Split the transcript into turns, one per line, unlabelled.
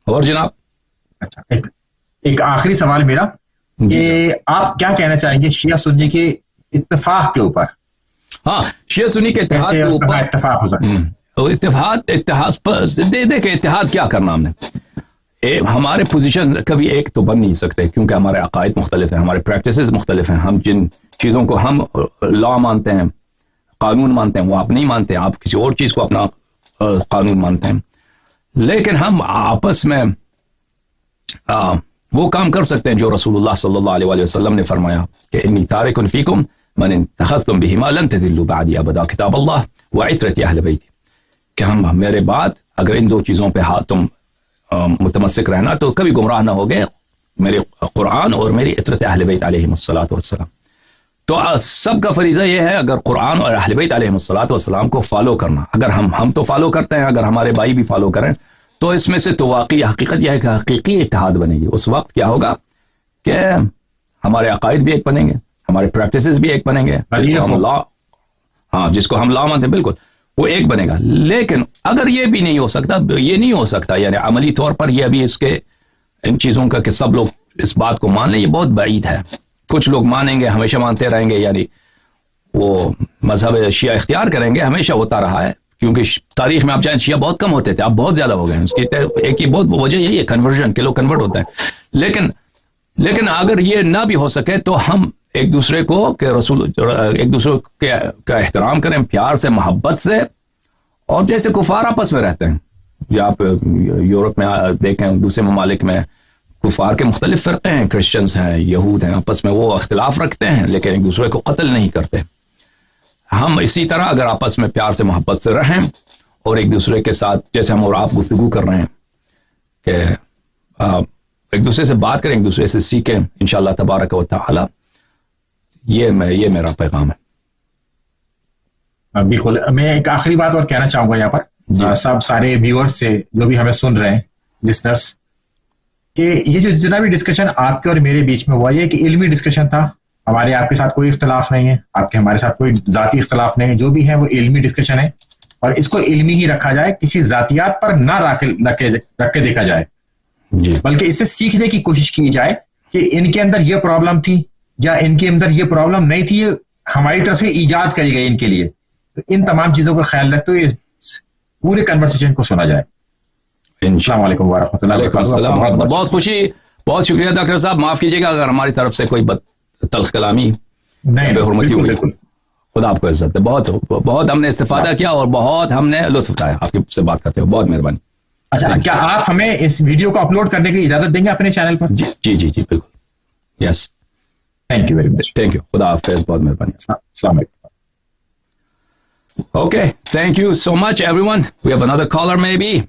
اور جناب
اچھا ایک آخری سوال میرا کہ آپ کیا کہنا چاہیں گے شیعہ سنی کے اتفاق کے اوپر؟
ہاں شیعہ سنی کے اتحاد کے اوپر
اتفاق ہو سکتا ہے؟
اتحاد دیکھیں اتحاد کیا کرنا ہم نے، ہمارے پوزیشن کبھی ایک تو بن نہیں سکتے کیونکہ ہمارے عقائد مختلف ہیں، ہمارے پریکٹسز مختلف ہیں، ہم جن چیزوں کو ہم لا مانتے ہیں، قانون مانتے ہیں، وہ آپ نہیں مانتے، آپ کسی اور چیز کو اپنا قانون مانتے ہیں، لیکن ہم آپس میں وہ کام کر سکتے ہیں جو رسول اللہ صلی اللہ علیہ وسلم نے فرمایا کہ انی تارک فیکم من اتخذتم بہما لن تضلوا بعدی ابدا، کتاب اللہ وعترت اہل بیتی، کہ ہم میرے بعد اگر ان دو چیزوں پہ تم متمسک رہنا تو کبھی گمراہ نہ ہوگے، میرے قرآن اور میری عترت اہل بیت علیہم الصلوۃ والسلام۔ تو سب کا فریضہ یہ ہے اگر قرآن اور اہل بیت علیہم الصلوۃ والسلام کو فالو کرنا، اگر ہم تو فالو کرتے ہیں، اگر ہمارے بھائی بھی فالو کریں تو اس میں سے تو واقعی حقیقت یہ ہے کہ حقیقی اتحاد بنے گی۔ اس وقت کیا ہوگا کہ ہمارے عقائد بھی ایک بنیں گے، ہمارے پریکٹسز بھی ایک بنیں گے، جس کو ہم لا مانتے ہیں بالکل وہ ایک بنے گا۔ لیکن اگر یہ بھی نہیں ہو سکتا یعنی عملی طور پر یہ ابھی ان چیزوں کا کہ سب لوگ اس بات کو مان لیں، یہ بہت بعید ہے۔ کچھ لوگ مانیں گے، ہمیشہ مانتے رہیں گے، یعنی وہ مذہب شیعہ اختیار کریں گے، ہمیشہ ہوتا رہا ہے، کیونکہ تاریخ میں آپ جائیں شیعہ بہت کم ہوتے تھے، اب بہت زیادہ ہو گئے ہیں۔ اس کی ایک ہی بہت وجہ یہی ہے کنورژن کے، لوگ کنورٹ ہوتے ہیں۔ لیکن اگر یہ نہ بھی ہو سکے تو ہم ایک دوسرے کا احترام کریں، پیار سے، محبت سے، اور جیسے کفار آپس میں رہتے ہیں، یا آپ یورپ میں دیکھیں، دوسرے ممالک میں کفار کے مختلف فرقے ہیں، کرسچنز ہیں، یہود ہیں، آپس میں وہ اختلاف رکھتے ہیں لیکن ایک دوسرے کو قتل نہیں کرتے۔ ہم اسی طرح اگر آپس میں پیار سے، محبت سے رہیں اور ایک دوسرے کے ساتھ جیسے ہم اور آپ گفتگو کر رہے ہیں کہ ایک دوسرے سے بات کریں، ایک دوسرے سے سیکھیں، انشاءاللہ تبارک و تعالی، یہ میرا پیغام ہے۔
بالکل، میں ایک آخری بات اور کہنا چاہوں گا یہاں پر سب سارے ویورز سے جو بھی ہمیں سن رہے ہیں، لسنرز، کہ یہ جو جتنا بھی ڈسکشن آپ کے اور میرے بیچ میں ہوا، یہ ایک علمی ڈسکشن تھا، ہمارے آپ کے ساتھ کوئی اختلاف نہیں ہے، آپ کے ہمارے ساتھ کوئی ذاتی اختلاف نہیں ہے، جو بھی ہے وہ علمی ڈسکشن ہے، اور اس کو علمی ہی رکھا جائے، کسی ذاتیات پر نہ رکھ کے دیکھا جائے، بلکہ اس سے سیکھنے کی کوشش کی جائے کہ ان کے اندر یہ پرابلم تھی یا ان کے اندر یہ پرابلم نہیں تھی، یہ ہماری طرف سے ایجاد کری گئی ان کے لیے۔ تو ان تمام چیزوں کا خیال رکھتے ہوئے پورے کنورسیشن کو سنا جائے۔ السلام علیکم ورحمۃ اللہ وبرکاتہ۔
بہت خوشی، بہت شکریہ ڈاکٹر صاحب، معاف کیجیے گا اگر ہماری طرف سے کوئی تلخ کلامی، بے حرمتی ہوئی۔ خدا آپ کو عزت دے، بہت ہم نے استفادہ کیا اور بہت ہم نے لطف اٹھایا آپ سے بات کرتے ہوئے، بہت مہربانی۔
اچھا، کیا آپ ہمیں اس ویڈیو کو اپلوڈ کرنے کی اجازت دیں گے اپنے چینل پر؟
جی بالکل، yes,
thank you very much,
thank you, خدا حافظ، بہت مہربانی،
السلام علیکم۔
Okay, thank you so much everyone. We have another caller maybe.